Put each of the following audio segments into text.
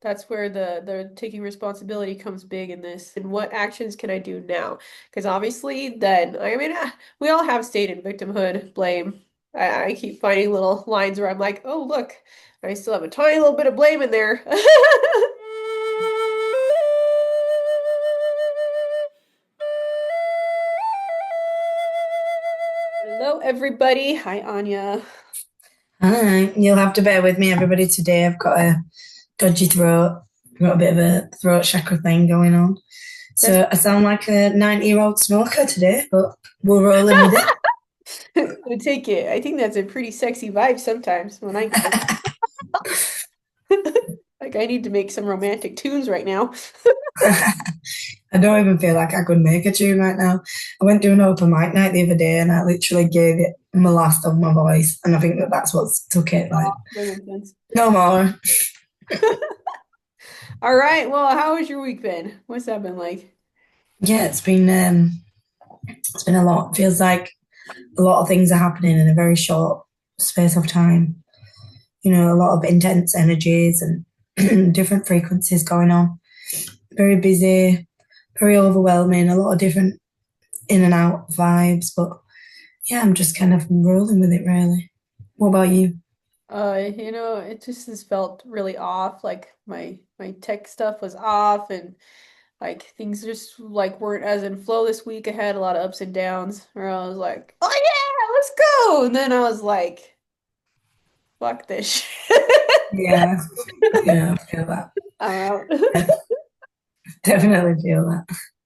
That's where the taking responsibility comes big in this. And what actions can I do now? Because obviously, then I mean, we all have stayed in victimhood, blame. I keep finding little lines where I'm like, oh look, I still have a tiny little bit of blame in there. Hello, everybody. Hi, Anya. Hi, you'll have to bear with me, everybody. Today I've got a dodgy throat. I've got a bit of a throat chakra thing going on. That's So I sound like a 90-year-old smoker today, but we're rolling with it. I take it. I think that's a pretty sexy vibe sometimes when I get it. Like I need to make some romantic tunes right now. I don't even feel like I could make a tune right now. I went to an open mic night the other day and I literally gave it my last of my voice. And I think that that's what's took it. Oh, Like, that makes sense. no more. All right. Well, how has your week been? What's that been like? Yeah, it's been a lot. Feels like a lot of things are happening in a very short space of time. You know, a lot of intense energies and different frequencies going on. Very busy, very overwhelming, a lot of different in and out vibes. But yeah, I'm just kind of rolling with it really. What about you? It just has felt really off. Like my tech stuff was off and like things just like weren't as in flow this week. I had a lot of ups and downs where I was like, oh yeah, let's go. And then I was like, fuck this shit. Yeah, yeah, I feel that. I'm out. I definitely feel that.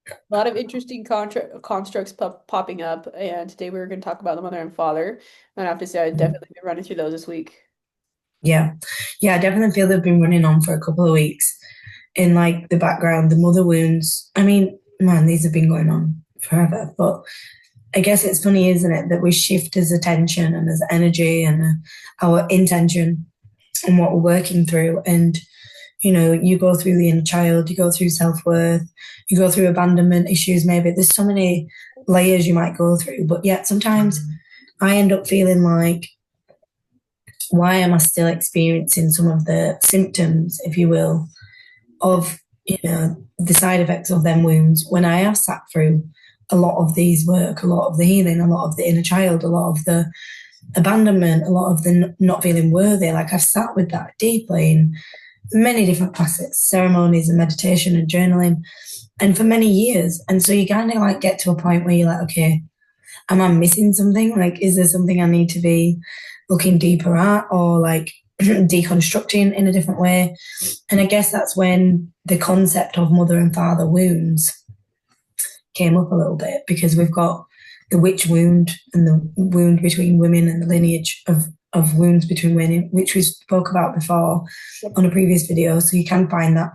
A lot of interesting constructs popping up, and today we were going to talk about the mother and father. And I have to say, I've definitely been running through those this week. Yeah, yeah, I definitely feel they've been running on for a couple of weeks in like the background, the mother wounds. I mean, man, these have been going on forever. But I guess it's funny, isn't it, that we shift as attention and as energy and our intention and what we're working through. And you know, you go through the inner child, you go through self-worth, you go through abandonment issues, maybe. There's so many layers you might go through, but yet sometimes I end up feeling like, why am I still experiencing some of the symptoms, if you will, of, you know, the side effects of them wounds when I have sat through a lot of these work, a lot of the healing, a lot of the inner child, a lot of the abandonment, a lot of the not feeling worthy. Like I've sat with that deeply in many different facets, ceremonies and meditation and journaling, and for many years. And so you kind of like get to a point where you're like, okay, am I missing something? Like, is there something I need to be looking deeper at or like deconstructing in a different way? And I guess that's when the concept of mother and father wounds came up a little bit because we've got the witch wound and the wound between women and the lineage of wounds between women, which we spoke about before Yep. on a previous video. So you can find that.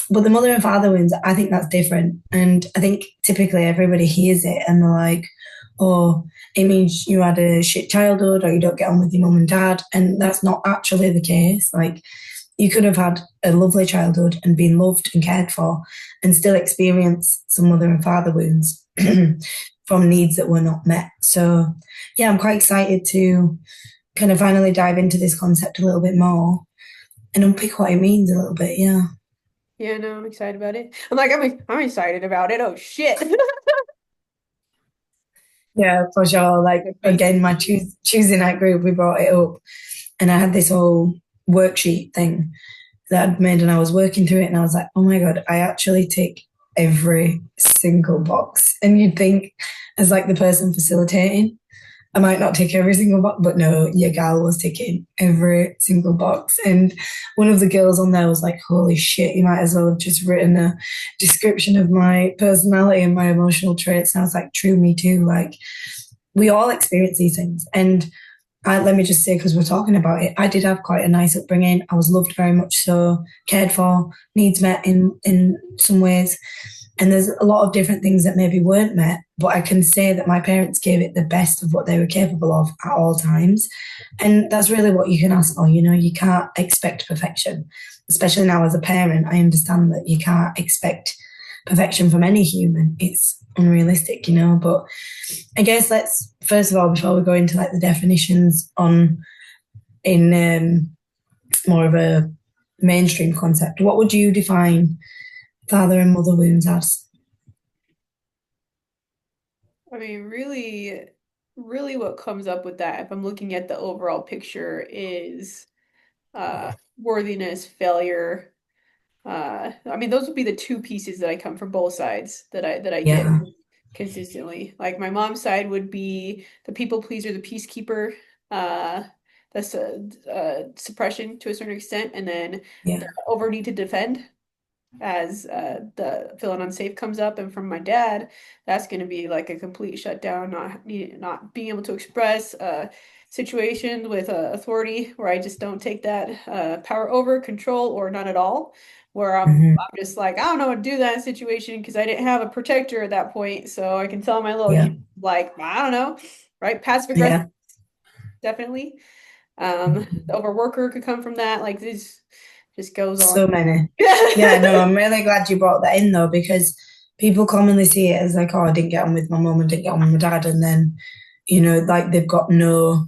But the mother and father wounds, I think that's different. And I think typically everybody hears it and they're like, oh, it means you had a shit childhood or you don't get on with your mum and dad. And that's not actually the case. Like, you could have had a lovely childhood and been loved and cared for and still experience some mother and father wounds from needs that were not met. So, yeah, I'm quite excited to kind of finally dive into this concept a little bit more and unpick what it means a little bit. Yeah. Yeah, no, I'm excited about it. I'm excited about it. Oh shit. Yeah, for sure. Like, My face. again, my Tuesday night group, we brought it up and I had this whole worksheet thing that I'd made and I was working through it and I was like, oh my God, I actually tick every single box. And you'd think, as like the person facilitating, I might not tick every single box, but no, your gal was ticking every single box. And one of the girls on there was like, holy shit, you might as well have just written a description of my personality and my emotional traits. And I was like, true, me too. Like, we all experience these things. And let me just say, because we're talking about it, I did have quite a nice upbringing. I was loved very much so, cared for, needs met in some ways. And there's a lot of different things that maybe weren't met, but I can say that my parents gave it the best of what they were capable of at all times. And that's really what you can ask for. You know, you can't expect perfection, especially now as a parent. I understand that you can't expect perfection from any human. It's unrealistic, you know. But I guess let's first of all, before we go into like the definitions on in more of a mainstream concept. What would you define father and mother wounds as? I mean, really what comes up with that, if I'm looking at the overall picture, is worthiness, failure. I mean, those would be the two pieces that I come from both sides that I get Yeah, consistently. Like my mom's side would be the people pleaser, the peacekeeper, uh, that's suppression to a certain extent, and then the yeah, over need to defend as the feeling unsafe comes up. And from my dad, that's going to be like a complete shutdown, not being able to express situations with authority where I just don't take that power over, control, or none at all. Where hmm, I'm just like, I don't know what to do in that situation because I didn't have a protector at that point. So I can tell my little yeah, human, like, I don't know, right? Passive aggressive, yeah. definitely. The overworker could come from that. Like this just goes on. So many. Yeah, no, I'm really glad you brought that in though, because people commonly see it as like, oh, I didn't get on with my mum and didn't get on with my dad, and then, like they've got no,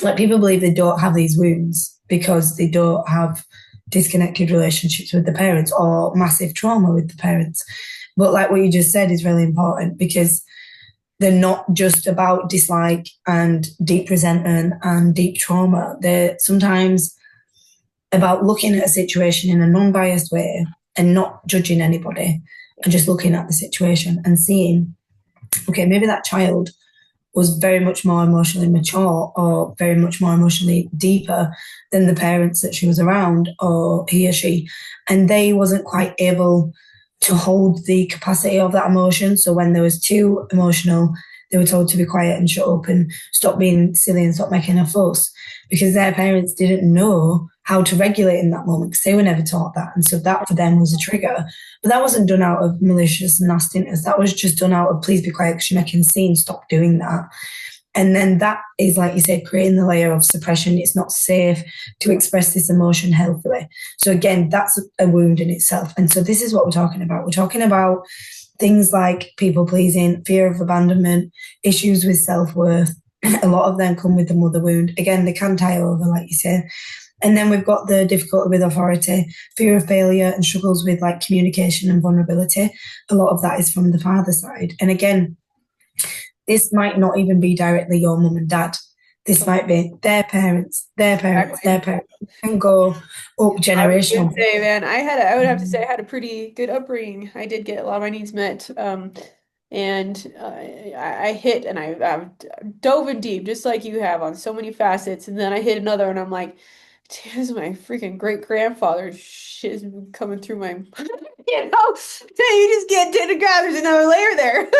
like people believe they don't have these wounds because they don't have disconnected relationships with the parents or massive trauma with the parents. But like what you just said is really important because they're not just about dislike and deep resentment and deep trauma. They're sometimes about looking at a situation in a non-biased way and not judging anybody and just looking at the situation and seeing, okay, maybe that child was very much more emotionally mature or very much more emotionally deeper than the parents that she was around, or he or she, and they wasn't quite able to hold the capacity of that emotion. So when there was too emotional, they were told to be quiet and shut up and stop being silly and stop making a fuss because their parents didn't know how to regulate in that moment because they were never taught that. And so that for them was a trigger. But that wasn't done out of malicious nastiness. That was just done out of please be quiet because you're making a scene, stop doing that. And then that is, like you said, creating the layer of suppression. It's not safe to express this emotion healthily. So, again, that's a wound in itself. And so, this is what we're talking about. We're talking about things like people pleasing, fear of abandonment, issues with self worth. A lot of them come with the mother wound. Again, they can tie over, like you said. And then we've got the difficulty with authority, fear of failure, and struggles with like communication and vulnerability. A lot of that is from the father side. And again, this might not even be directly your mum and dad. This might be their parents, their parents, their Exactly. parents, and go up I was gonna generational. say, man, I would have to say I had a pretty good upbringing. I did get a lot of my needs met. And I hit and I've dove in deep, just like you have, on so many facets. And then I hit another, and I'm like, "Damn, this is my freaking great grandfather shit is coming through my, so you just get to the ground. There's another layer there. But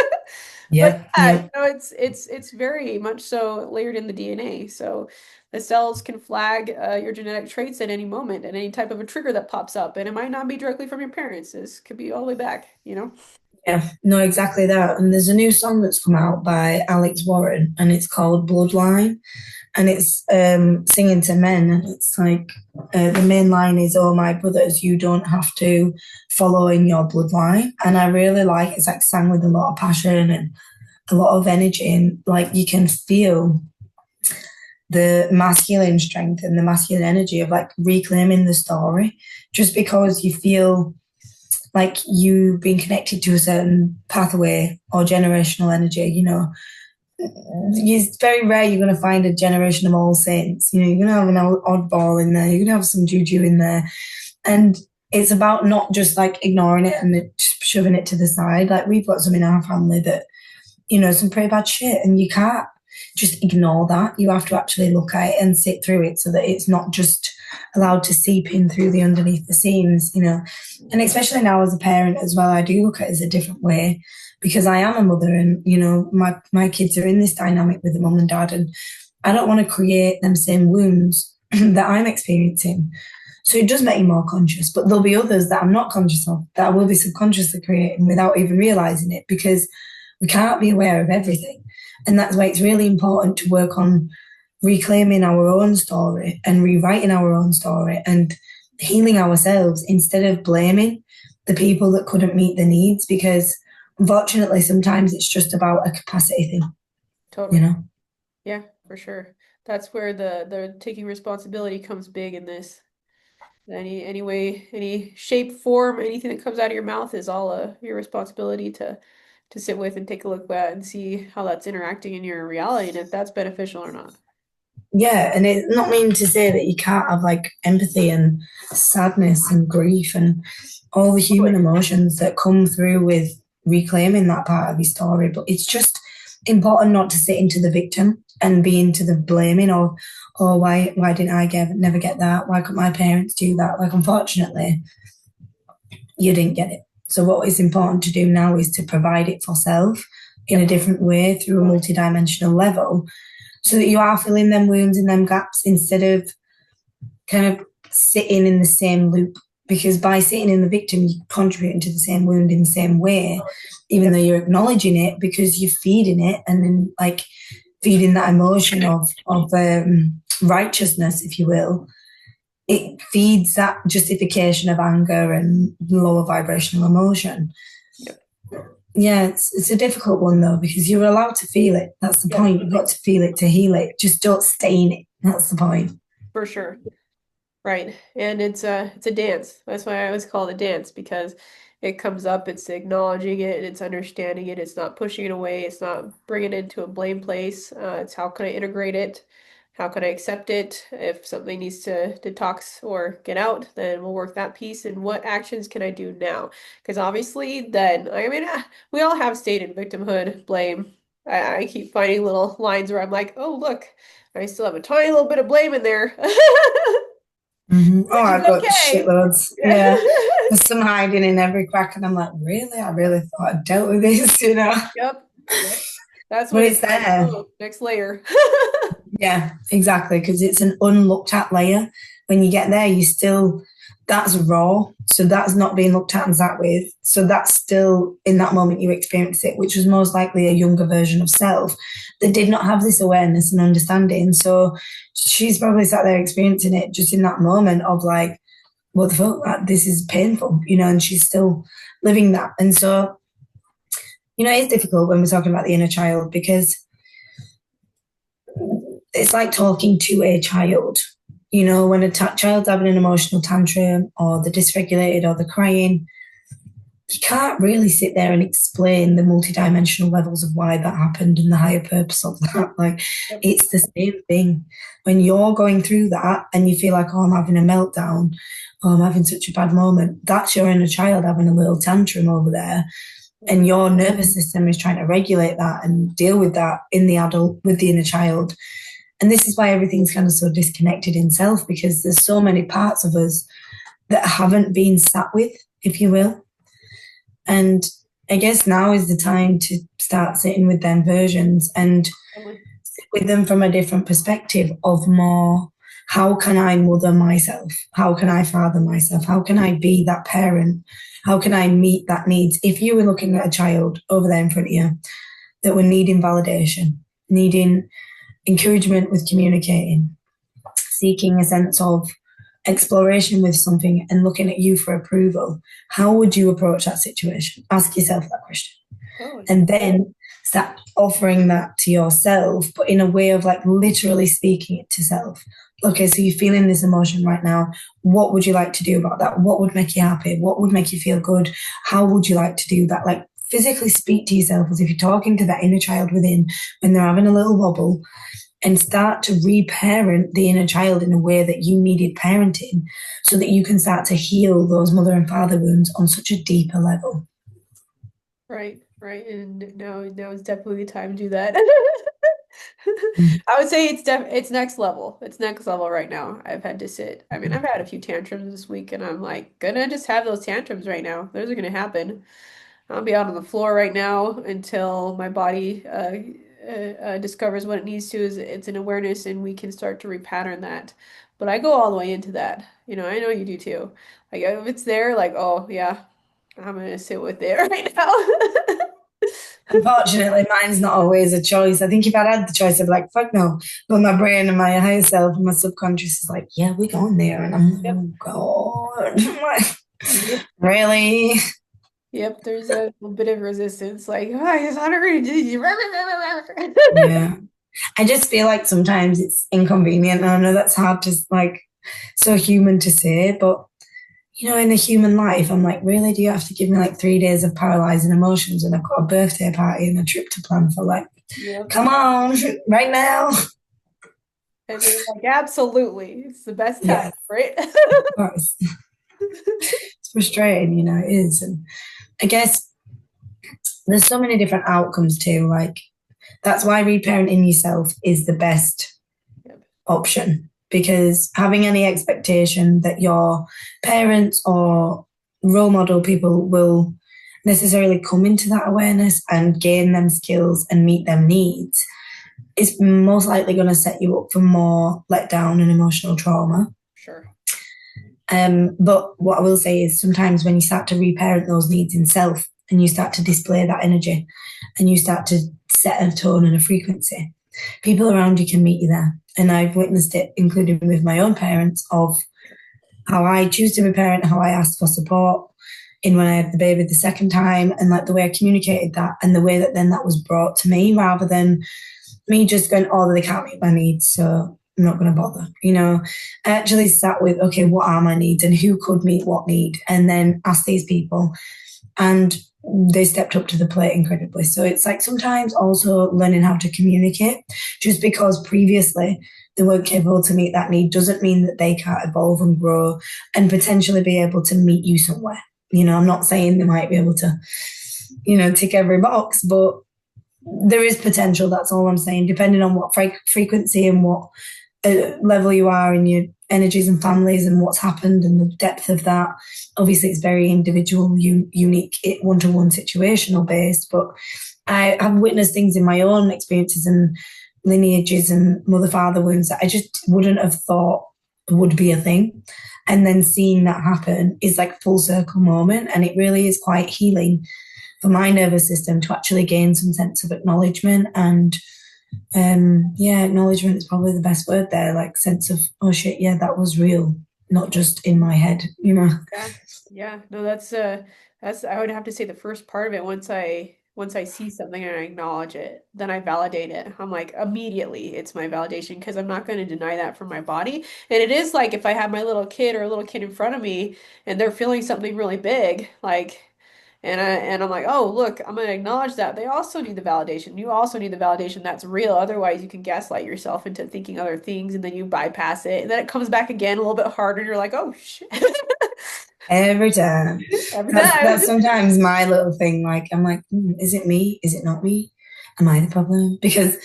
Yep, yeah, yep, it's very much so layered in the DNA. So the cells can flag your genetic traits at any moment and any type of a trigger that pops up. And it might not be directly from your parents. This could be all the way back. yeah. No, exactly that. And there's a new song that's come out by Alex Warren, and it's called Bloodline, and it's singing to men, and it's like the main line is, "Oh my brothers, you don't have to follow in your bloodline," and I really like it's like sang with a lot of passion and a lot of energy, and like you can feel the masculine strength and the masculine energy of like reclaiming the story just because you feel like you've been connected to a certain pathway or generational energy, it's very rare you're going to find a generation of all saints. You're going to have an oddball in there, you're going to have some juju in there, and it's about not just like ignoring it and just shoving it to the side. Like we've got some in our family that some pretty bad shit, and you can't just ignore that. You have to actually look at it and sit through it so that it's not just allowed to seep in through the underneath the seams. And especially now as a parent as well, I do look at it as a different way because I am a mother and, my kids are in this dynamic with the mum and dad, and I don't want to create them same wounds that I'm experiencing. So it does make you more conscious, but there'll be others that I'm not conscious of that I will be subconsciously creating without even realizing it because we can't be aware of everything. And that's why it's really important to work on reclaiming our own story and rewriting our own story and healing ourselves instead of blaming the people that couldn't meet the needs because unfortunately sometimes it's just about a capacity thing, you Totally. know? Yeah, for sure. That's where the taking responsibility comes big in this. Any way, any shape, form, anything that comes out of your mouth is all your responsibility to sit with and take a look at and see how that's interacting in your reality and if that's beneficial or not. Yeah, and it's not mean to say that you can't have like empathy and sadness and grief and all the human Totally. emotions that come through with reclaiming that part of your story. But it's just important not to sit into the victim and be into the blaming or why didn't I never get that? Why couldn't my parents do that? Like unfortunately, you didn't get it. So what is important to do now is to provide it for self in a Yep. different way through a multidimensional level so that you are filling them wounds and them gaps instead of kind of sitting in the same loop. Because by sitting in the victim, you're contributing to the same wound in the same way, even though Yep. you're acknowledging it because you're feeding it and then like feeding that emotion of righteousness, if you will. It feeds that justification of anger and lower vibrational emotion. Yep. Yeah, it's a difficult one though because you're allowed to feel it. That's the Yep. point. You've got to feel it to heal it. Just don't stay in it. That's the point. For sure. Right. And it's a dance. That's why I always call it a dance because it comes up, it's acknowledging it, it's understanding it, it's not pushing it away, it's not bringing it into a blame place. It's how can I integrate it? How can I accept it? If something needs to detox or get out, then we'll work that piece. And what actions can I do now? Because obviously, then, I mean, we all have stayed in victimhood, blame. I keep finding little lines where I'm like, oh, look, I still have a tiny little bit of blame in there. Mm-hmm. Oh, Which is I've got okay. shitloads. Yeah. There's some hiding in every crack, and I'm like, really? I really thought I dealt with this. Yep. Yep. That's But when it's it's like, there. oh, next layer. Yeah, exactly. Because it's an unlooked at layer. When you get there, you still, that's raw. So that's not being looked at and sat with. So that's still in that moment you experience it, which was most likely a younger version of self that did not have this awareness and understanding. So she's probably sat there experiencing it just in that moment of like, what the fuck, this is painful, and she's still living that. And so, it's difficult when we're talking about the inner child because it's like talking to a child. When a child's having an emotional tantrum or they're dysregulated or they're crying, you can't really sit there and explain the multidimensional levels of why that happened and the higher purpose of that. Like, Yep. it's the same thing. When you're going through that and you feel like, oh, I'm having a meltdown, oh, I'm having such a bad moment, that's your inner child having a little tantrum over there. And Mhm. your nervous system is trying to regulate that and deal with that in the adult with the inner child. And this is why everything's kind of so disconnected in self because there's so many parts of us that haven't been sat with, if you will. And I guess now is the time to start sitting with them versions and Totally. sit with them from a different perspective of more how can I mother myself? How can I father myself? How can I be that parent? How can I meet that needs? If you were looking at a child over there in front of you that were needing validation, needing encouragement with communicating, seeking a sense of exploration with something and looking at you for approval, how would you approach that situation? Ask yourself that question. Totally. And then start offering that to yourself, but in a way of like literally speaking it to self. Okay, so you're feeling this emotion right now. What would you like to do about that? What would make you happy? What would make you feel good? How would you like to do that? Like physically speak to yourself as if you're talking to that inner child within when they're having a little wobble and start to reparent the inner child in a way that you needed parenting so that you can start to heal those mother and father wounds on such a deeper level. Right, right. And now is definitely the time to do that. Mm. I would say it's next level. It's next level right now. I've had to sit. I mean, I've had a few tantrums this week and I'm like gonna just have those tantrums right now. Those are gonna happen. I'll be out on the floor right now until my body discovers what it needs to. Is it's an awareness, and we can start to repattern that. But I go all the way into that. I know you do too. Like if it's there, like oh yeah, I'm gonna sit with it right now. Unfortunately, mine's not always a choice. I think if I'd had the choice, I'd be like, fuck no. But my brain and my higher self and my subconscious is like, yeah, we're going there. And I'm Yep. like, oh, God. Yep. Really? Yep. There's a little bit of resistance. Like oh, I just want to. Yeah. I just feel like sometimes it's inconvenient. And I know that's hard to like so human to say, but in a human life, I'm like, really, do you have to give me like 3 days of paralyzing emotions and I've got a birthday party and a trip to plan for like, Yep. come on, right now? And you're like, absolutely. It's the best time, Yes, right? of course. It's frustrating, it is. And I guess there's so many different outcomes too. Like, that's why reparenting yourself is the best Yep. option because having any expectation that your parents or role model people will necessarily come into that awareness and gain them skills and meet them needs is most likely going to set you up for more letdown and emotional trauma. Sure. But what I will say is sometimes when you start to reparent those needs in self and you start to display that energy and you start to set a tone and a frequency, people around you can meet you there. And I've witnessed it, including with my own parents, of how I choose to be a parent, how I asked for support in when I had the baby the second time, and like the way I communicated that, and the way that then that was brought to me, rather than me just going, oh, they can't meet my needs, so I'm not going to bother. I actually sat with, okay, what are my needs and who could meet what need, and then ask these people, and they stepped up to the plate incredibly. So it's like sometimes also learning how to communicate. Just because previously they weren't capable to meet that need doesn't mean that they can't evolve and grow and potentially be able to meet you somewhere. I'm not saying they might be able to, tick every box, but there is potential. That's all I'm saying, depending on what frequency and what level you are in your energies and families and what's happened and the depth of that. Obviously, it's very individual, unique, one-to-one situational based, but I've witnessed things in my own experiences and lineages and mother-father wounds that I just wouldn't have thought would be a thing. And then seeing that happen is like full circle moment. And it really is quite healing for my nervous system to actually gain some sense of acknowledgement. And yeah, acknowledgement is probably the best word there, like sense of, oh shit, yeah, that was real, not just in my head. Yeah. Yeah. No, that's I would have to say the first part of it once I see something and I acknowledge it, then I validate it. I'm like immediately it's my validation because I'm not going to deny that from my body. And it is like if I have my little kid or a little kid in front of me and they're feeling something really big, like I'm like, oh, look, I'm gonna acknowledge that. They also need the validation. You also need the validation that's real. Otherwise, you can gaslight yourself into thinking other things and then you bypass it. And then it comes back again a little bit harder. And you're like, oh shit. Every time. Every That's time. sometimes my little thing. Like I'm like, is it me? Is it not me? Am I the problem? Because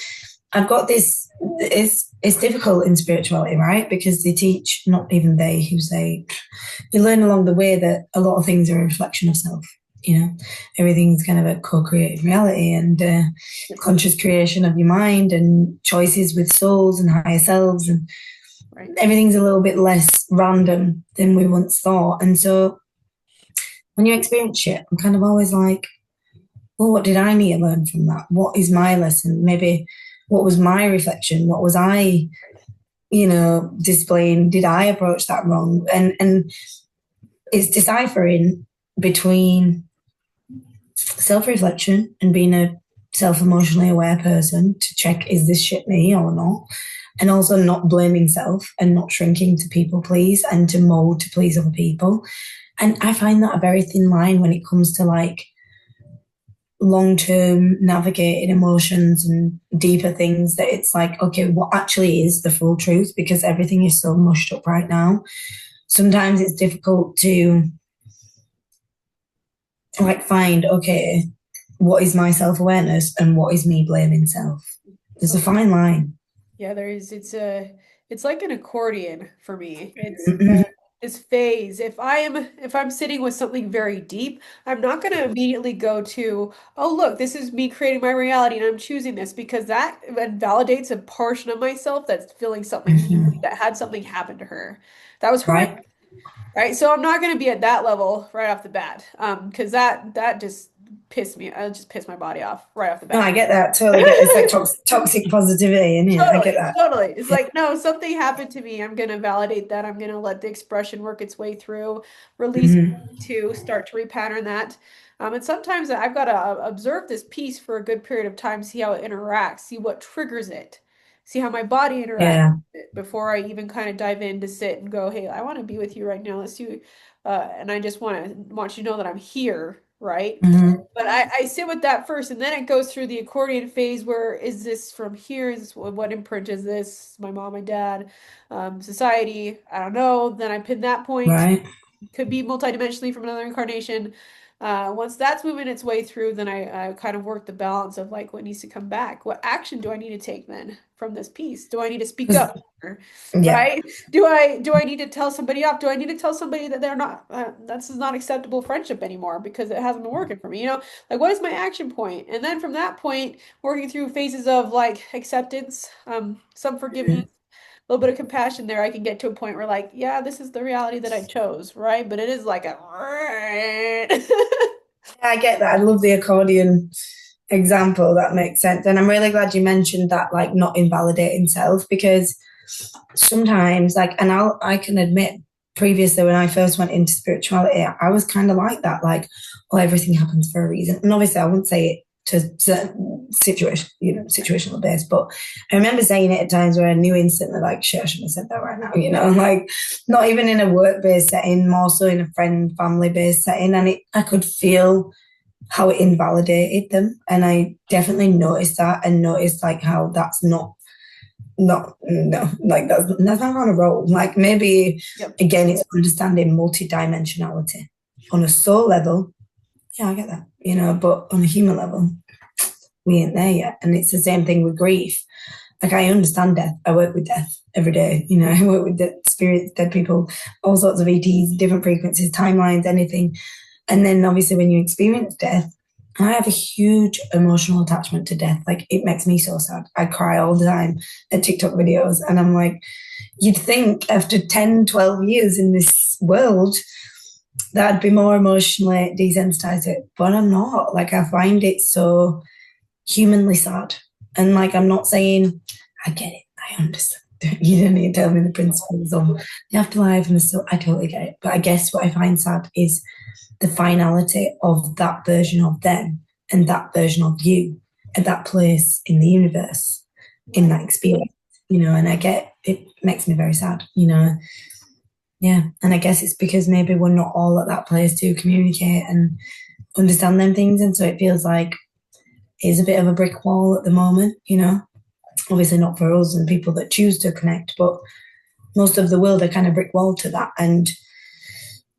I've got this. It's difficult in spirituality, right? Because they teach, not even they, who say, you learn along the way that a lot of things are a reflection of self. Everything's kind of a co-created reality and conscious creation of your mind and choices with souls and higher selves and Right. everything's a little bit less random than we once thought. And so when you experience shit, I'm kind of always like, well, what did I need to learn from that? What is my lesson? Maybe what was my reflection? What was I, displaying? Did I approach that wrong? And it's deciphering between self-reflection and being a self-emotionally aware person to check, is this shit me or not? And also not blaming self and not shrinking to people please and to mold to please other people. And I find that a very thin line when it comes to like long-term navigating emotions and deeper things, that it's like, okay, what actually is the full truth? Because everything is so mushed up right now. Sometimes it's difficult to like find, okay, what is my self-awareness and what is me blaming self? There's a So fine line. yeah, there is. It's like an accordion for me. It's Mm-mm. this phase. If I'm sitting with something very deep, I'm not going to immediately go to, oh, look, this is me creating my reality and I'm choosing this because that validates a portion of myself that's feeling something deeply, Mm-hmm. that had something happen to her. That was horrific, Right? right? So I'm not going to be at that level right off the bat. Because that just pissed me. I just pissed my body off right off the No, bat. I get that. Totally get it. It's like toxic positivity, isn't it? I get Totally, that. totally. It's like, no, something happened to me. I'm gonna validate that. I'm gonna let the expression work its way through, release Mm-hmm. to start to repattern that. And sometimes I've got to observe this piece for a good period of time, see how it interacts, see what triggers it, see how my body interacts. Yeah. it before I even kind of dive in to sit and go, hey, I want to be with you right now. Let's do, and I just want you to know that I'm here, right? Hmm. But I sit with that first, and then it goes through the accordion phase where is this from here? Is this what imprint is this? My mom, my dad, society, I don't know. Then I pin that point. Right. Could be multidimensionally from another incarnation. Once that's moving its way through, then I kind of work the balance of like what needs to come back. What action do I need to take then from this piece? Do I need to speak 'Cause- up? yeah. Right? Do I need to tell somebody off? Do I need to tell somebody that they're not that's not acceptable friendship anymore because it hasn't been working for me? Like what is my action point? And then from that point, working through phases of like acceptance, some forgiveness, Mhm. little bit of compassion there, I can get to a point where like, yeah, this is the reality that I chose, right? But it is like a Yeah, I get that. I love the accordion example. That makes sense. And I'm really glad you mentioned that, like not invalidating self, because sometimes, like, and I can admit previously when I first went into spirituality, I was kind of like that, like, oh, everything happens for a reason. And obviously, I wouldn't say it to certain situation, situational based, but I remember saying it at times where I knew instantly, like, shit, I shouldn't have said that right now, like not even in a work based setting, more so in a friend, family based setting. And I could feel how it invalidated them. And I definitely noticed that and noticed like how that's not no like that's not on a roll. Like maybe Yep. again it's understanding multidimensionality on a soul level. Yeah, I get that, but on a human level, we ain't there yet. And it's the same thing with grief. Like I understand death. I work with death every day. I work with dead spirits, dead people, all sorts of ETs, different frequencies, timelines, anything. And then obviously when you experience death, I have a huge emotional attachment to death. Like it makes me so sad. I cry all the time at TikTok videos. And I'm like, you'd think after 10, 12 years in this world that I'd be more emotionally desensitized to it. But I'm not. Like I find it so humanly sad. And like I'm not saying I get it, I understand. You don't need to tell me the principles of the afterlife and the stuff. I totally get it. But I guess what I find sad is the finality of that version of them and that version of you at that place in the universe, in Right. that experience, and I get it makes me very sad, Yeah. And I guess it's because maybe we're not all at that place to communicate and understand them things. And so it feels like it's a bit of a brick wall at the moment, Obviously not for us and people that choose to connect, but most of the world are kind of brick wall to that. And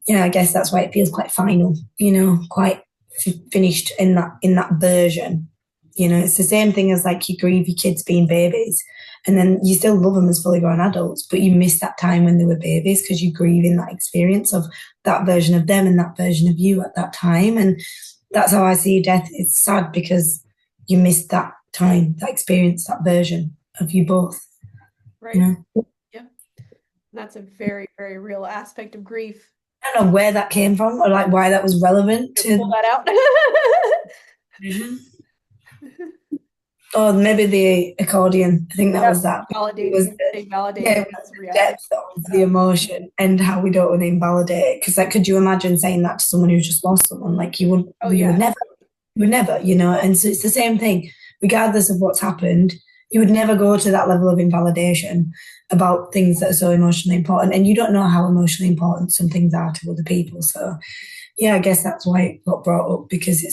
yeah, I guess that's why it feels quite final, quite finished in that version. It's the same thing as like you grieve your kids being babies, and then you still love them as fully grown adults, but you miss that time when they were babies because you grieve in that experience of that version of them and that version of you at that time. And that's how I see death. It's sad because you miss that time, that experience, that version of you both. You Right. know, Yep. That's a very, very real aspect of grief. I don't know where that came from or like why that was relevant To pull to. that out. Oh, maybe the accordion. I think that was Yep. that. It was Validating. They yeah, validating it was that's the reality. depth of the emotion and how we don't want to invalidate it. Because like, could you imagine saying that to someone who's just lost someone? Like Oh you would yeah. never, And so it's the same thing, regardless of what's happened. You would never go to that level of invalidation about things that are so emotionally important, and you don't know how emotionally important some things are to other people. So yeah, I guess that's why it got brought up because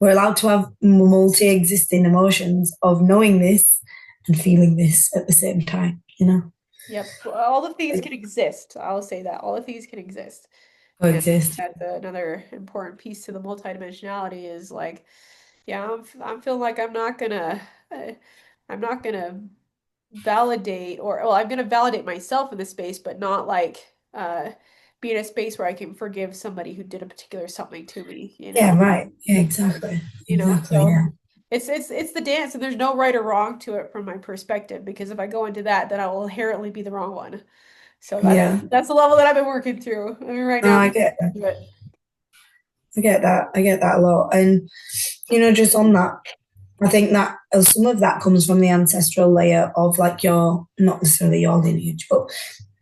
we're allowed to have multi-existing emotions of knowing this and feeling this at the same time. Yep. Well, all of these can exist. I'll say that. All of these can exist. And Coexist. that's another important piece to the multidimensionality is like, yeah, I'm feeling like uh, I'm not gonna validate or well, I'm gonna validate myself in this space, but not like be in a space where I can forgive somebody who did a particular something to me, Yeah, right. Yeah, exactly. Exactly. So Yeah. it's the dance and there's no right or wrong to it from my perspective because if I go into that, then I will inherently be the wrong one. So Yeah. that's the level that I've been working through. I mean, right No, now I'm I just get into it. I get that. I get that a lot. And just on that, I think that some of that comes from the ancestral layer of like your not necessarily your lineage, but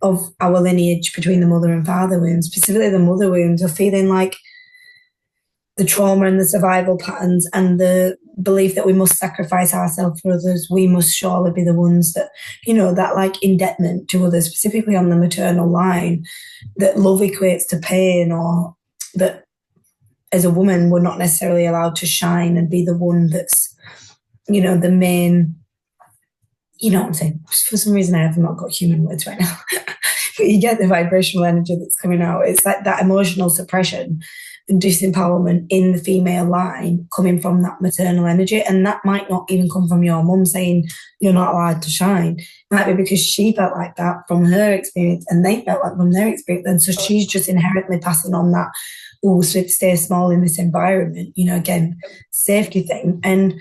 of our lineage between the mother and father wounds, specifically the mother wounds, of feeling like the trauma and the survival patterns and belief that we must sacrifice ourselves for others. We must surely be the ones that, that like indebtment to others, specifically on the maternal line, that love equates to pain, or that as a woman, we're not necessarily allowed to shine and be the one that's, the main, you know what I'm saying? For some reason, I have not got human words right now. But you get the vibrational energy that's coming out. It's like that emotional suppression and disempowerment in the female line coming from that maternal energy. And that might not even come from your mum saying you're not allowed to shine. It might be because she felt like that from her experience and they felt like from their experience. And so she's just inherently passing on that, oh, so stay small in this environment, again, safety thing. And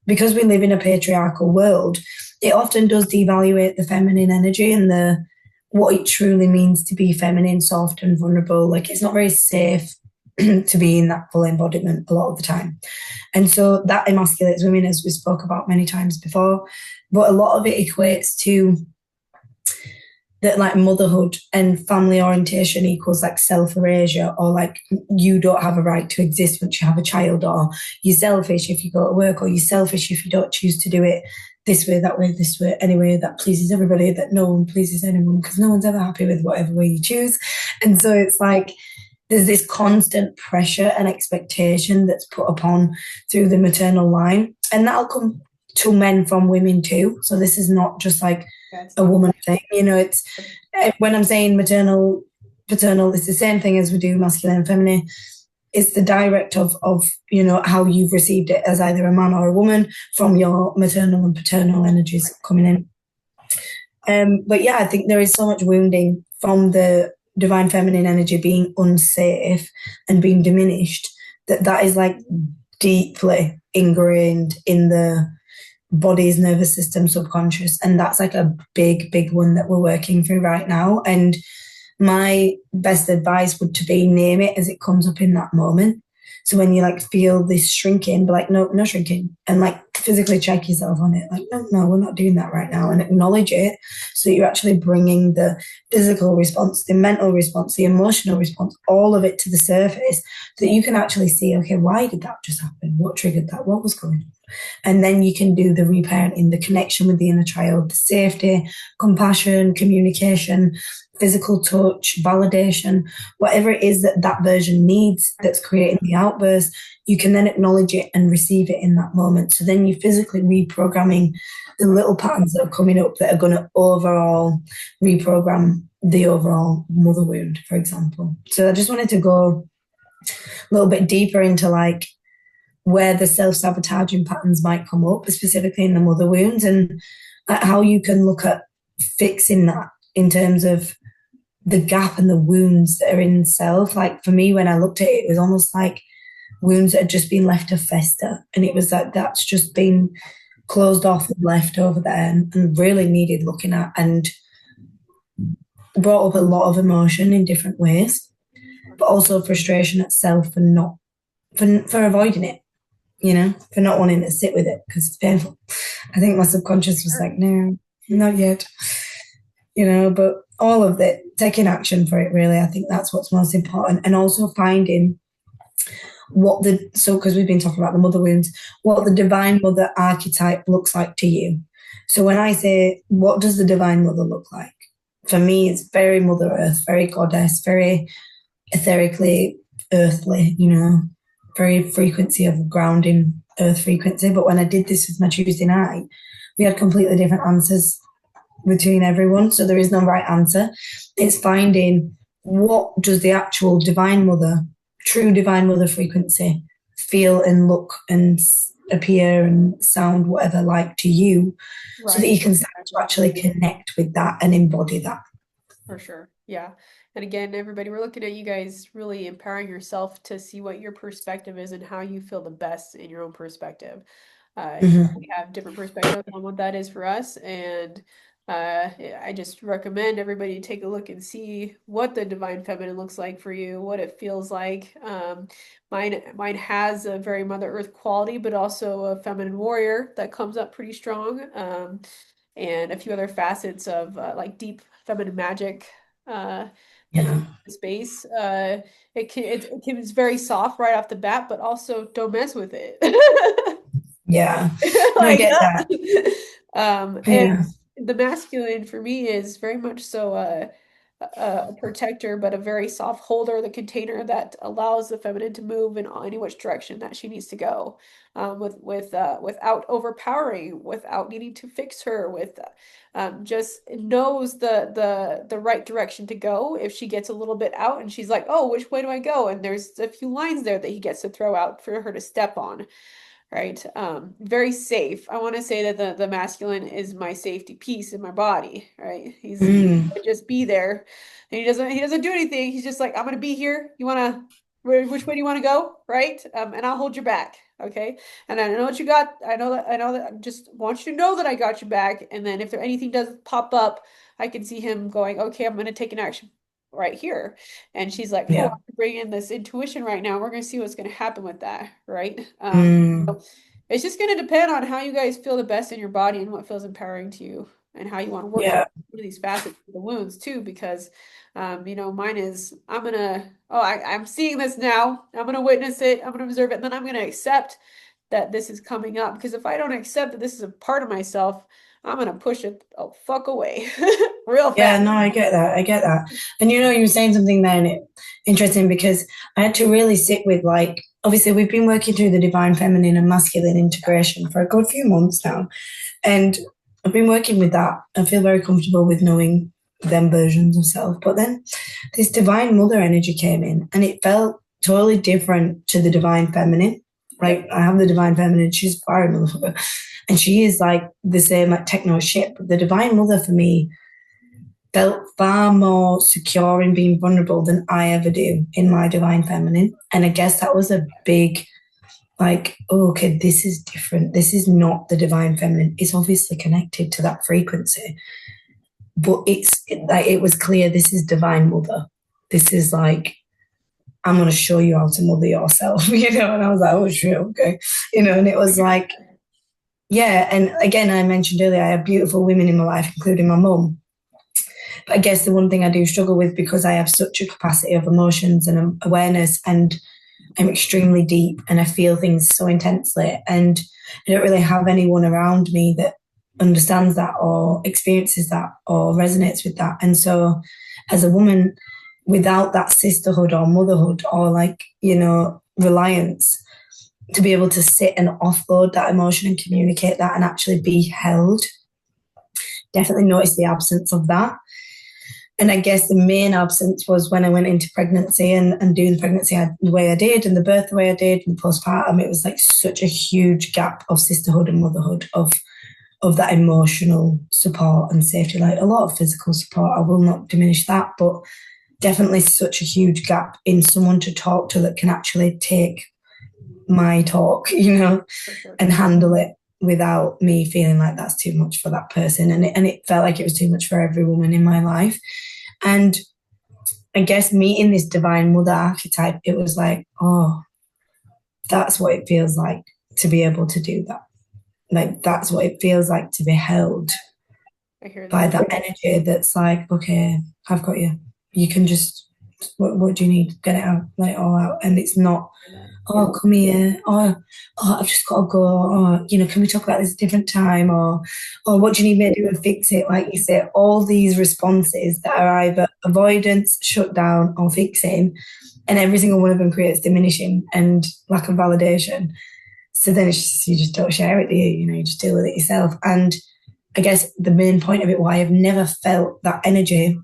because we live in a patriarchal world, it often does devaluate the feminine energy and the what it truly means to be feminine, soft, and vulnerable. Like it's not very safe to be in that full embodiment a lot of the time. And so that emasculates women, as we spoke about many times before. But a lot of it equates to that like motherhood and family orientation equals like self-erasure, or like you don't have a right to exist once you have a child, or you're selfish if you go to work, or you're selfish if you don't choose to do it this way, that way, this way, anyway, that pleases everybody, that no one pleases anyone because no one's ever happy with whatever way you choose. And so it's like there's this constant pressure and expectation that's put upon through the maternal line. And that'll come to men from women too. So this is not just like a woman thing. It's when I'm saying maternal, paternal, it's the same thing as we do masculine and feminine. It's the direct of how you've received it as either a man or a woman from your maternal and paternal energies coming in. But yeah, I think there is so much wounding from the divine feminine energy being unsafe and being diminished that is like deeply ingrained in the body's nervous system, subconscious, and that's like a big one that we're working through right now. And my best advice would to be name it as it comes up in that moment. So when you like feel this shrinking, be like, no shrinking, and like physically check yourself on it. Like, no, we're not doing that right now, and acknowledge it. So you're actually bringing the physical response, the mental response, the emotional response, all of it to the surface, so that you can actually see, okay, why did that just happen? What triggered that? What was going on? And then you can do the reparenting, the connection with the inner child, the safety, compassion, communication, physical touch, validation, whatever it is that that version needs that's creating the outburst, you can then acknowledge it and receive it in that moment. So then you're physically reprogramming the little patterns that are coming up that are going to overall reprogram the overall mother wound, for example. So I just wanted to go a little bit deeper into like where the self-sabotaging patterns might come up, specifically in the mother wounds, and how you can look at fixing that in terms of the gap and the wounds that are in self. Like for me, when I looked at it, it was almost like wounds that had just been left to fester. And it was like that's just been closed off and left over there and really needed looking at, and brought up a lot of emotion in different ways, but also frustration at self for not for avoiding it, for not wanting to sit with it because it's painful. I think my subconscious was like, no, not yet, but all of it, taking action for it, really, I think that's what's most important. And also finding because we've been talking about the mother wounds, what the divine mother archetype looks like to you. So when I say, what does the divine mother look like? For me, it's very Mother Earth, very goddess, very etherically earthly, very frequency of grounding earth frequency. But when I did this with my Tuesday night, we had completely different answers between everyone. So there is no right answer. It's finding what does the actual divine mother, true divine mother frequency feel and look and appear and sound whatever like to you, so that you can start to actually connect with that and embody that. For sure. Yeah. And again, everybody, we're looking at you guys really empowering yourself to see what your perspective is and how you feel the best in your own perspective. We have different perspectives on what that is for us. And I just recommend everybody take a look and see what the divine feminine looks like for you, what it feels like. Mine has a very Mother Earth quality, but also a feminine warrior that comes up pretty strong. And a few other facets of like deep feminine magic that Yeah. space. It's very soft right off the bat, but also don't mess with it. Yeah. No, I Like, get that. and Yeah. the masculine for me is very much so a protector, but a very soft holder, the container that allows the feminine to move in any which direction that she needs to go, without overpowering, without needing to fix her, with just knows the right direction to go. If she gets a little bit out and she's like, oh, which way do I go? And there's a few lines there that he gets to throw out for her to step on, right? Very safe. I want to say that the masculine is my safety piece in my body, right? He's Mm, just be there, and he doesn't do anything. He's just like, I'm gonna be here. You wanna which way do you want to go, right? And I'll hold your back, okay? And I know what you got. I know that. I just want you to know that I got your back. And then if there anything does pop up, I can see him going, okay, I'm gonna take an action right here. And she's like, cool, yeah. I'm bringing in this intuition right now. We're gonna see what's gonna happen with that, right? Mm, It's just going to depend on how you guys feel the best in your body and what feels empowering to you and how you want to work on yeah. these facets of the wounds too, because mine is I'm seeing this now. I'm gonna witness it, I'm gonna observe it, and then I'm gonna accept that this is coming up. Because if I don't accept that this is a part of myself, I'm gonna push it oh fuck away real Yeah, fast. no, I get that. I get that. And you were saying something then interesting because I had to really sit with like, obviously, we've been working through the divine feminine and masculine integration for a good few months now. And I've been working with that. I feel very comfortable with knowing them versions of self. But then this divine mother energy came in and it felt totally different to the divine feminine. Yep. Like I have the divine feminine, she's a fire motherfucker. And she is like the same like techno ship. The divine mother for me felt far more secure in being vulnerable than I ever do in my divine feminine. And I guess that was a big, like, oh, okay, this is different. This is not the divine feminine. It's obviously connected to that frequency, but like it was clear this is divine mother. This is like, I'm going to show you how to mother yourself, And I was like, oh, shit, okay. And it was like, yeah. And again, I mentioned earlier, I have beautiful women in my life, including my mum. But I guess the one thing I do struggle with because I have such a capacity of emotions and awareness and I'm extremely deep and I feel things so intensely and I don't really have anyone around me that understands that or experiences that or resonates with that. And so as a woman without that sisterhood or motherhood or like, reliance to be able to sit and offload that emotion and communicate that and actually be held, definitely notice the absence of that. And I guess the main absence was when I went into pregnancy and doing pregnancy the way I did and the birth the way I did and postpartum. It was like such a huge gap of sisterhood and motherhood, of that emotional support and safety. Like a lot of physical support, I will not diminish that, but definitely such a huge gap in someone to talk to that can actually take my talk, For sure. and handle it without me feeling like that's too much for that person. And it felt like it was too much for every woman in my life. And I guess meeting this divine mother archetype, it was like, oh, that's what it feels like to be able to do that. Like, that's what it feels like to be held I hear by that. that energy that's like, okay, I've got you. You can just, what do you need? Get it out, let it all out. And it's not, I hear that. oh, come here, oh, I've just got to go, or, can we talk about this a different time, or what do you need me to do and fix it? Like you say, all these responses that are either avoidance, shut down, or fixing, and every single one of them creates diminishing and lack of validation. So then you just don't share it, do you? You just deal with it yourself. And I guess the main point of it, why I've never felt that energy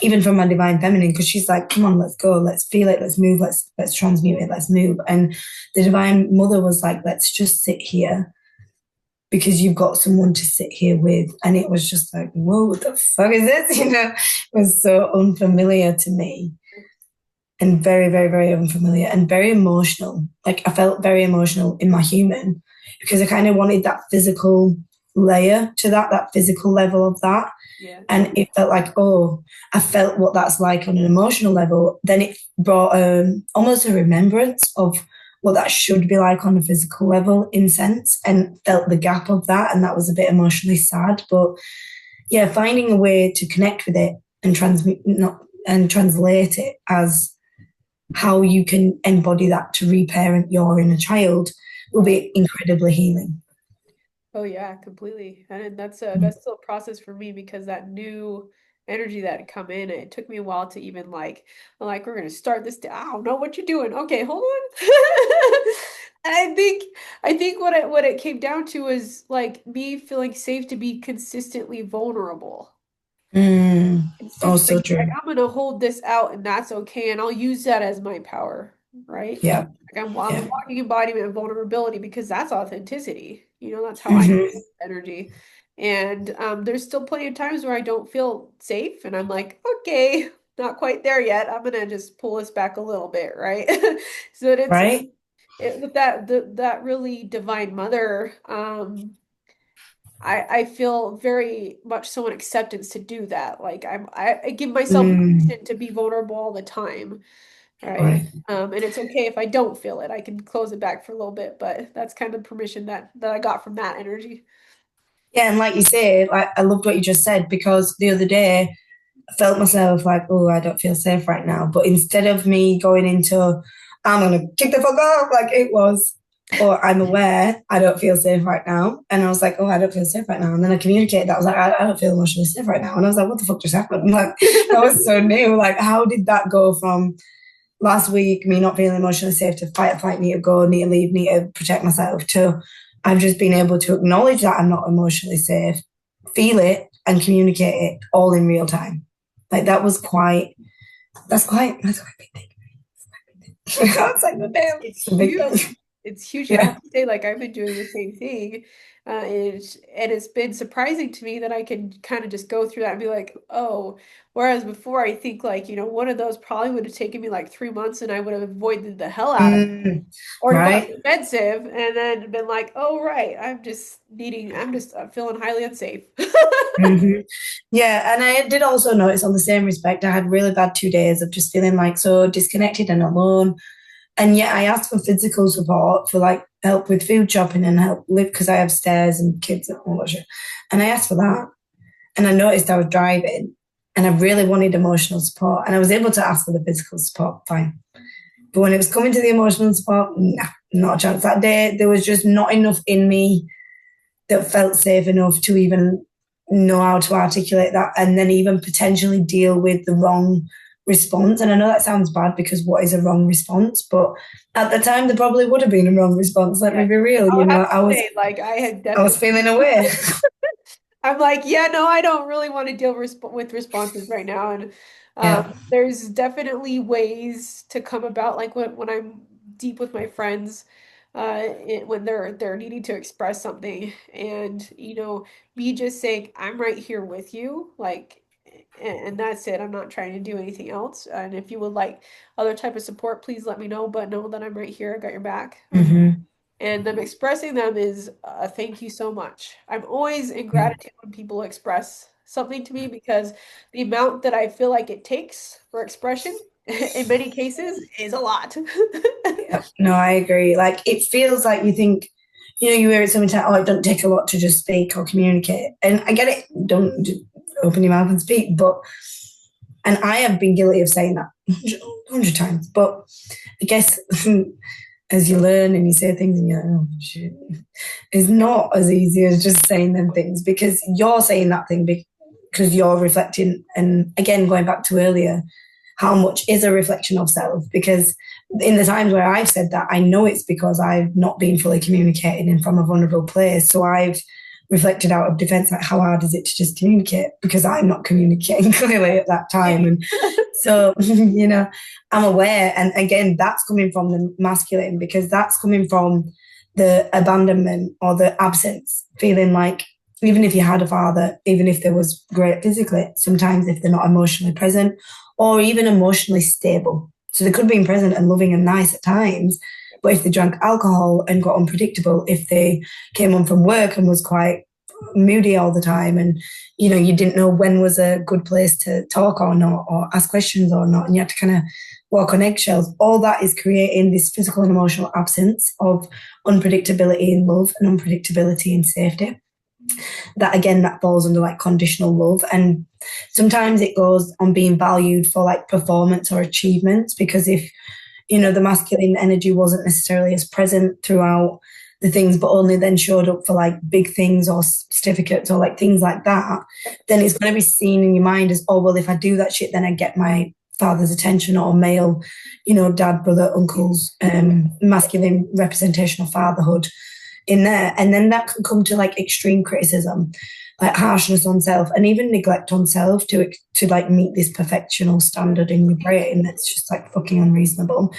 even from my divine feminine, because she's like, come on, let's go, let's feel it, let's move, let's transmute it, let's move. And the divine mother was like, let's just sit here because you've got someone to sit here with. And it was just like, whoa, what the fuck is this? It was so unfamiliar to me and very, very, very unfamiliar and very emotional. Like I felt very emotional in my human because I kind of wanted that physical layer to that physical level of that. Yeah. And it felt like, oh, I felt what that's like on an emotional level. Then it brought almost a remembrance of what that should be like on a physical level in sense, and felt the gap of that. And that was a bit emotionally sad. But yeah, finding a way to connect with it and translate it as how you can embody that to reparent your inner child will be incredibly healing. Oh yeah, completely. And Mm. that's still a process for me because that new energy that had come in, it took me a while to even like, I'm like, we're gonna start this day. I don't know what you're doing. Okay, hold on. And I think what it came down to was like me feeling safe to be consistently vulnerable. Mm. Oh, Consistent, so like true. I'm gonna hold this out and that's okay, and I'll use that as my power, right? Yeah. Like I'm a Yeah. walking embodiment of vulnerability because that's authenticity. That's how I Hmm. energy. And there's still plenty of times where I don't feel safe, and I'm like, okay, not quite there yet. I'm gonna just pull us back a little bit, right? So that Right? with that really divine mother, I feel very much so an acceptance to do that. Like I give myself Mm. permission to be vulnerable all the time, right? Right. And it's okay if I don't feel it. I can close it back for a little bit, but that's kind of permission that I got from that energy. Yeah, and like you say, like I loved what you just said because the other day I felt myself like, oh, I don't feel safe right now. But instead of me going into, I'm gonna kick the fuck off like it was, or I'm aware I don't feel safe right now. And I was like, oh, I don't feel safe right now. And then I communicated that. I was like, I don't feel emotionally safe right now. And I was like, what the fuck just happened? Like that was so new. Like, how did that go from last week, me not feeling emotionally safe to fight, flight, need to go, need to leave, need to protect myself, to I've just been able to acknowledge that I'm not emotionally safe, feel it, and communicate it all in real time. Like that was quite, that's quite a big thing. I was like, damn, It's it's a big huge. thing. It's huge. I Yeah. have to say, like, I've been doing the same thing. And it's been surprising to me that I can kind of just go through that and be like, oh, whereas before I think like, one of those probably would have taken me like 3 months and I would have avoided the hell out of it Mm, or got right. defensive and then been like, oh, right, I'm just feeling highly unsafe. Hmm. Yeah, and I did also notice on the same respect, I had really bad 2 days of just feeling like so disconnected and alone. And yet I asked for physical support for like help with food shopping and help live because I have stairs and kids and all that shit. And I asked for that. And I noticed I was driving and I really wanted emotional support. And I was able to ask for the physical support, fine. But when it was coming to the emotional support, nah, not a chance. That day, there was just not enough in me that felt safe enough to even know how to articulate that and then even potentially deal with the wrong response. And I know that sounds bad because what is a wrong response? But at the time, there probably would have been a wrong response. Let me Yeah, be real. I would have I to was say, like, I had I was definitely. feeling away. I'm like, yeah, no, I don't really want to deal with responses right now. And Yeah. there's definitely ways to come about, like when I'm deep with my friends, when they're needing to express something, and me just saying, I'm right here with you, like, and that's it. I'm not trying to do anything else. And if you would like other type of support, please let me know. But know that I'm right here. I got your back. Mm-hmm. And them expressing them is thank you so much. I'm always in gratitude when people express something to me because the amount that I feel like it takes for expression in many cases is a lot. Yeah, no, I agree. Like it feels like you think, you hear it sometimes, oh, it doesn't take a lot to just speak or communicate. And I get it, don't just open your mouth and speak. But, and I have been guilty of saying that 100 times. But I guess as you learn and you say things and you're like, oh, shit, it's not as easy as just saying them things because you're saying that thing because you're reflecting. And again, going back to earlier, how much is a reflection of self? Because in the times where I've said that, I know it's because I've not been fully communicating and from a vulnerable place. So I've reflected out of defense, like how hard is it to just communicate? Because I'm not communicating clearly at that time. And so, I'm aware. And again, that's coming from the masculine because that's coming from the abandonment or the absence, feeling like even if you had a father, even if there was great physically, sometimes if they're not emotionally present or even emotionally stable. So they could be present and loving and nice at times, but if they drank alcohol and got unpredictable, if they came home from work and was quite moody all the time and you didn't know when was a good place to talk or not or ask questions or not and you had to kind of walk on eggshells, all that is creating this physical and emotional absence of unpredictability in love and unpredictability in safety. That again, that falls under like conditional love, and sometimes it goes on being valued for like performance or achievements because if the masculine energy wasn't necessarily as present throughout the things, but only then showed up for like big things or certificates or like things like that, then it's going to be seen in your mind as, oh, well, if I do that shit, then I get my father's attention, or male, dad, brother, uncles, masculine representation of fatherhood in there. And then that can come to like extreme criticism, like harshness on self, and even neglect on self to like meet this perfectional standard in your brain that's just like fucking unreasonable.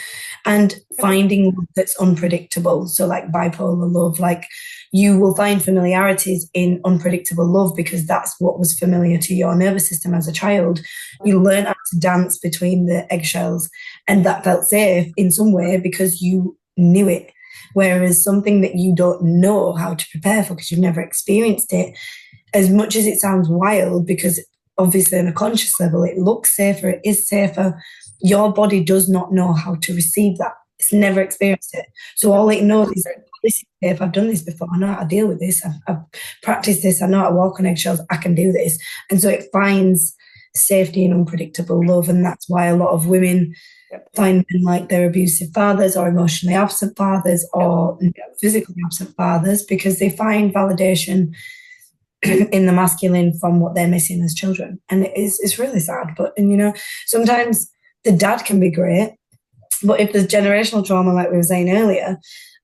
And finding love that's unpredictable. So like bipolar love, like you will find familiarities in unpredictable love because that's what was familiar to your nervous system as a child. You learn how to dance between the eggshells, and that felt safe in some way because you knew it. Whereas something that you don't know how to prepare for because you've never experienced it, as much as it sounds wild, because obviously on a conscious level it looks safer, it is safer, your body does not know how to receive that. It's never experienced it. So all it knows is, this is safe, I've done this before, I know how to deal with this, I've practiced this, I know how to walk on eggshells, I can do this. And so it finds safety in unpredictable love. And that's why a lot of women find men like their abusive fathers or emotionally absent fathers or physically absent fathers, because they find validation in the masculine from what they're missing as children. And it's really sad. But, and sometimes the dad can be great, but if there's generational trauma, like we were saying earlier,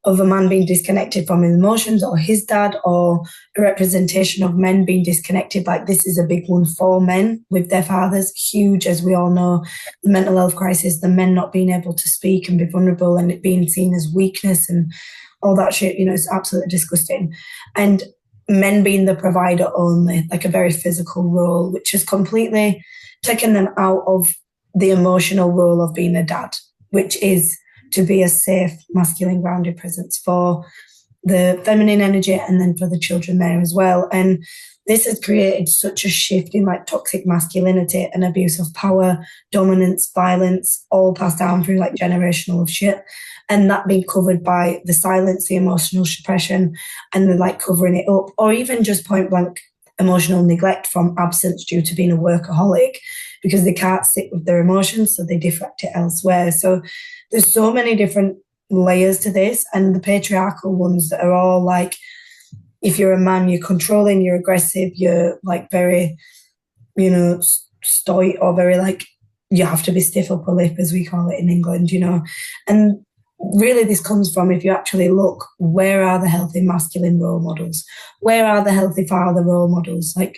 of a man being disconnected from his emotions, or his dad, or a representation of men being disconnected, like this is a big one for men with their fathers, huge, as we all know, the mental health crisis, the men not being able to speak and be vulnerable, and it being seen as weakness and all that shit, it's absolutely disgusting. And men being the provider only, like a very physical role, which has completely taken them out of the emotional role of being a dad, which is to be a safe, masculine, grounded presence for the feminine energy and then for the children there as well. And this has created such a shift in like toxic masculinity and abuse of power, dominance, violence, all passed down through like generational shit. And that being covered by the silence, the emotional suppression, and the like covering it up, or even just point blank emotional neglect from absence due to being a workaholic, because they can't sit with their emotions, so they deflect it elsewhere. So there's so many different layers to this, and the patriarchal ones that are all like, if you're a man, you're controlling, you're aggressive, you're like very, stoic, or very like, you have to be stiff upper lip, as we call it in England, And really this comes from, if you actually look, where are the healthy masculine role models? Where are the healthy father role models? Like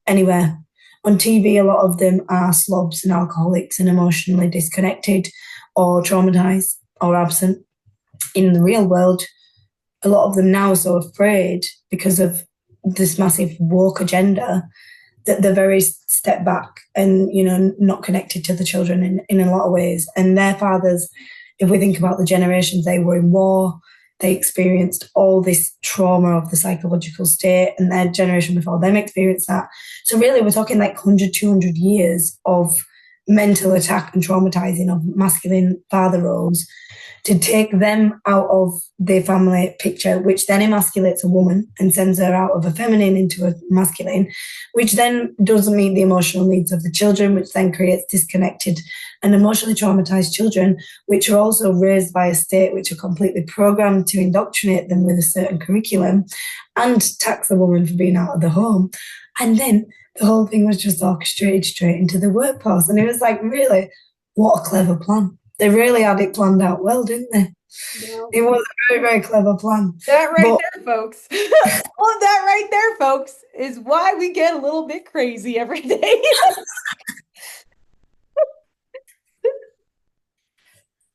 anywhere. On TV, a lot of them are slobs and alcoholics and emotionally disconnected or traumatized or absent. In the real world, a lot of them now are so afraid because of this massive woke agenda that they're very step back and, not connected to the children in a lot of ways. And their fathers, if we think about the generations, they were in war, they experienced all this trauma of the psychological state, and their generation before them experienced that. So really we're talking like 100, 200 years of mental attack and traumatizing of masculine father roles to take them out of their family picture, which then emasculates a woman and sends her out of a feminine into a masculine, which then doesn't meet the emotional needs of the children, which then creates disconnected and emotionally traumatized children, which are also raised by a state which are completely programmed to indoctrinate them with a certain curriculum and tax the woman for being out of the home. And then the whole thing was just orchestrated straight into the workforce. And it was like, really, what a clever plan. They really had it planned out well, didn't they? Yeah. It was a very, very clever plan. That right there, folks. All of that right there, folks, is why we get a little bit crazy every day.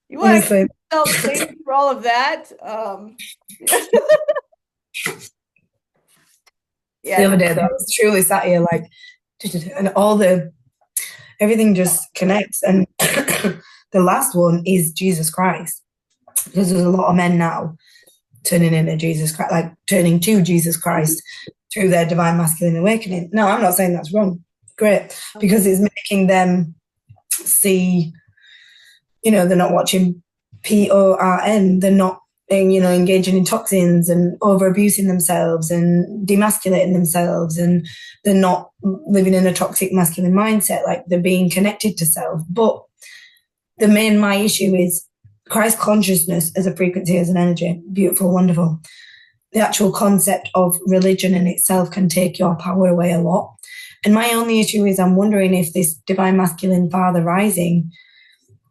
You want to self-blame for all of that? Yeah. The other day, I was truly sat here like, and everything just connects. And the last one is Jesus Christ, because there's a lot of men now turning into Jesus Christ, like turning to Jesus Christ through their divine masculine awakening. No, I'm not saying that's wrong. Great, because it's making them see, they're not watching porn, they're not, engaging in toxins and over abusing themselves and demasculating themselves, and they're not living in a toxic masculine mindset, like they're being connected to self. But my issue is Christ consciousness as a frequency, as an energy, beautiful, wonderful. The actual concept of religion in itself can take your power away a lot. And my only issue is I'm wondering if this divine masculine father rising,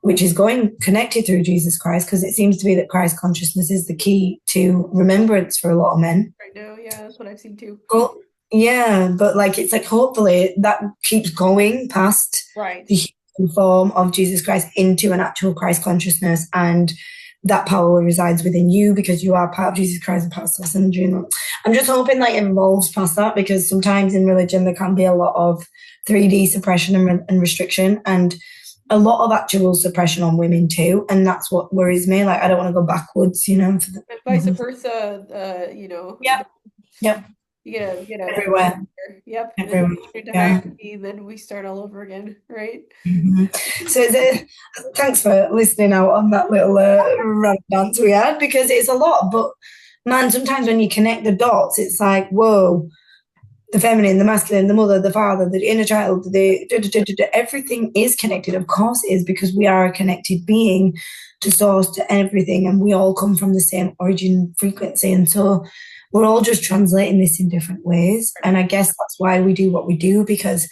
which is going connected through Jesus Christ, because it seems to be that Christ consciousness is the key to remembrance for a lot of men. Right now, yeah, that's what I've seen too. Well, yeah, but like it's like hopefully that keeps going past Right. the human form of Jesus Christ into an actual Christ consciousness, and that power resides within you because you are part of Jesus Christ and part of source energy. And I'm just hoping that it evolves past that, because sometimes in religion there can be a lot of 3D suppression and restriction, and a lot of actual suppression on women too, and that's what worries me. Like I don't want to go backwards, you know. And vice versa, you know, Yep, yep, you get a everywhere, yep, and then everywhere. you into Yeah. hierarchy, and then we start all over again, right? Mhm. So thanks for listening out on that little rant dance we had, because it's a lot. But man, sometimes when you connect the dots, it's like, whoa, the feminine, the masculine, the mother, the father, the inner child, everything is connected. Of course it is, because we are a connected being to source, to everything, and we all come from the same origin frequency. And so we're all just translating this in different ways. And I guess that's why we do what we do, because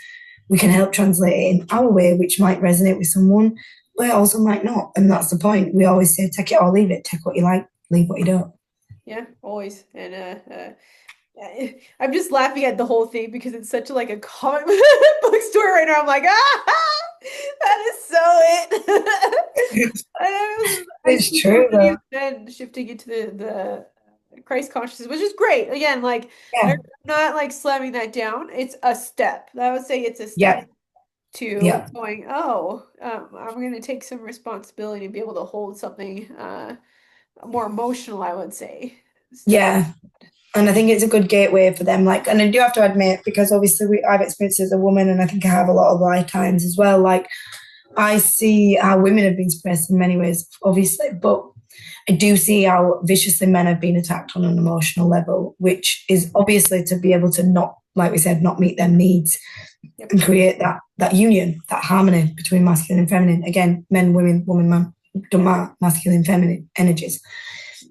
we can help translate it in our way, which might resonate with someone, but it also might not. And that's the point. We always say, take it or leave it. Take what you like, leave what you don't. Yeah, always. And I'm just laughing at the whole thing because it's such like a comic book story right now. I'm like, that is so it. I It's see so true, many though. of men shifting into the Christ consciousness, which is great. Again, like I'm Yeah, not like slamming that down. It's a step. I would say it's a step yeah, to yeah. going, oh, I'm going to take some responsibility and be able to hold something more emotional, I would say. Step. Yeah, and I think it's a good gateway for them. Like, and I do have to admit, because obviously I've experienced it as a woman, and I think I have a lot of lifetimes as well. Like, I see how women have been suppressed in many ways, obviously, but I do see how viciously men have been attacked on an emotional level, which is obviously to be able to not, like we said, not meet their needs Yep. and create that union, that harmony between masculine and feminine. Again, men, women, woman, man, don't matter, masculine, feminine energies.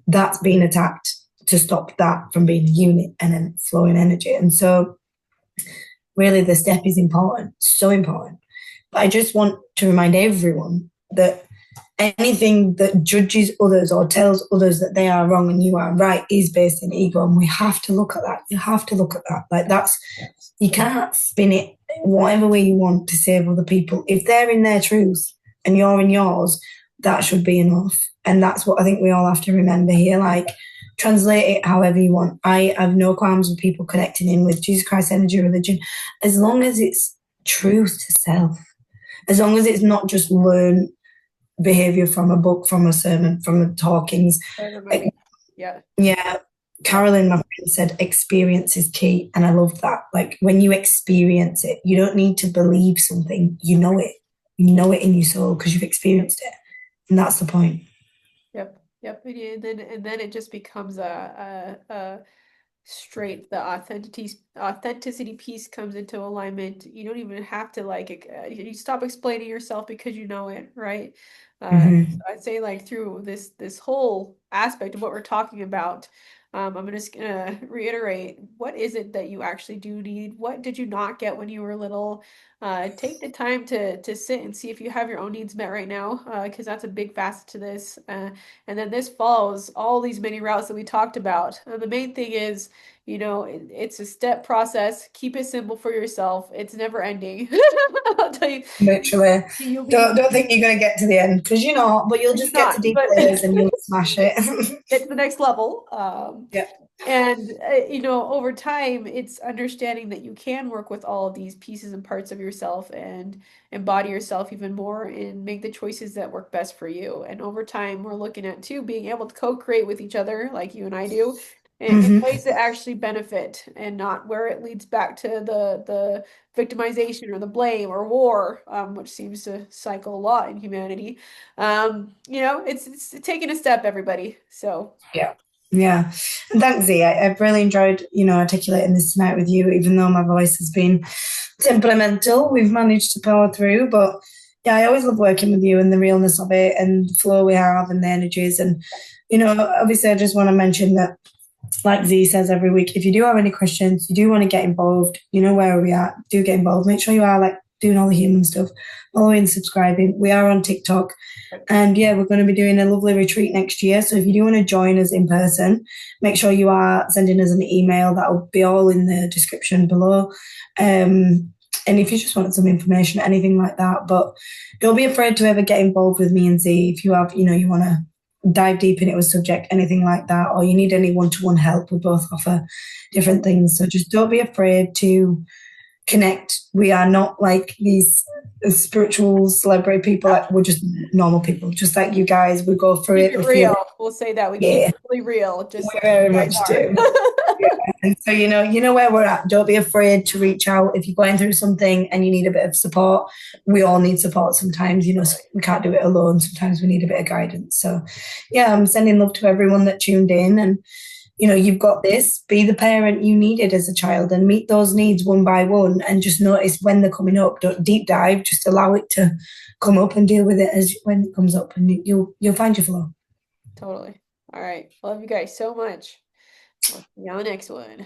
That's being attacked to stop that from being a unit and then flowing energy. And so really the step is important, so important. But I just want to remind everyone that anything that judges others or tells others that they are wrong and you are right is based in ego. And we have to look at that. You have to look at that. Like that's, you can't spin it whatever way you want to save other people. If they're in their truth and you're in yours, that should be enough. And that's what I think we all have to remember here. Like, translate it however you want. I have no qualms with people connecting in with Jesus Christ energy religion, as long as it's truth to self, as long as it's not just learn behavior from a book, from a sermon, from the talkings. Like, Yeah. yeah, Yeah. Carolyn, my friend, said experience is key. And I love that. Like when you experience it, you don't need to believe something. You know it. You know it in your soul because you've experienced it. And that's the point. Yep. Yep. And then it just becomes a straight the authenticity piece comes into alignment. You don't even have to like you stop explaining yourself because you know it, right? So Mm-hmm. I'd say like through this whole aspect of what we're talking about, I'm just gonna reiterate, what is it that you actually do need? What did you not get when you were little? Take the time to sit and see if you have your own needs met right now, because that's a big facet to this. And then this follows all these many routes that we talked about. The main thing is, it's a step process. Keep it simple for yourself. It's never ending. I'll tell you, Literally. you'll be Don't think you're going to get to the end because you're not, but you'll you're just get to not, deep but layers and you'll smash it. get to the next level. Yeah. And over time, it's understanding that you can work with all of these pieces and parts of yourself and embody yourself even more and make the choices that work best for you. And over time, we're looking at too being able to co-create with each other, like you and I do, in Mm-hmm. ways that actually benefit and not where it leads back to the victimization or the blame or war, which seems to cycle a lot in humanity. It's taking a step, everybody. So. Yeah. Yeah. And thanks, Z. I've really enjoyed, articulating this tonight with you, even though my voice has been temperamental. We've managed to power through, but Yeah, I always love working with you and the realness of it and the flow we have and the energies. And, obviously, I just want to mention that, like Z says every week, if you do have any questions, you do want to get involved, you know where we are, do get involved. Make sure you are like doing all the human stuff, following, subscribing. We are on TikTok. And yeah, we're going to be doing a lovely retreat next year. So if you do want to join us in person, make sure you are sending us an email. That will be all in the description below. And if you just want some information, anything like that, but don't be afraid to ever get involved with me and Z. If you have, you want to dive deep into a subject, anything like that, or you need any one-to-one help, we both offer different things. So just don't be afraid to connect. We are not like these spiritual celebrity people. Like, we're just normal people, just like you guys. We go through Keep it. it We feel real. it. We'll say that. We keep Yeah, it really real, we just like very you guys much are. do. And so, you know where we're at. Don't be afraid to reach out if you're going through something and you need a bit of support. We all need support sometimes. We can't do it alone. Sometimes we need a bit of guidance. So, yeah, I'm sending love to everyone that tuned in. And, you've got this. Be the parent you needed as a child and meet those needs one by one and just notice when they're coming up. Don't deep dive, just allow it to come up and deal with it as when it comes up, and you'll find your flow. Totally. All right. Love you guys so much. We'll see you on the next one.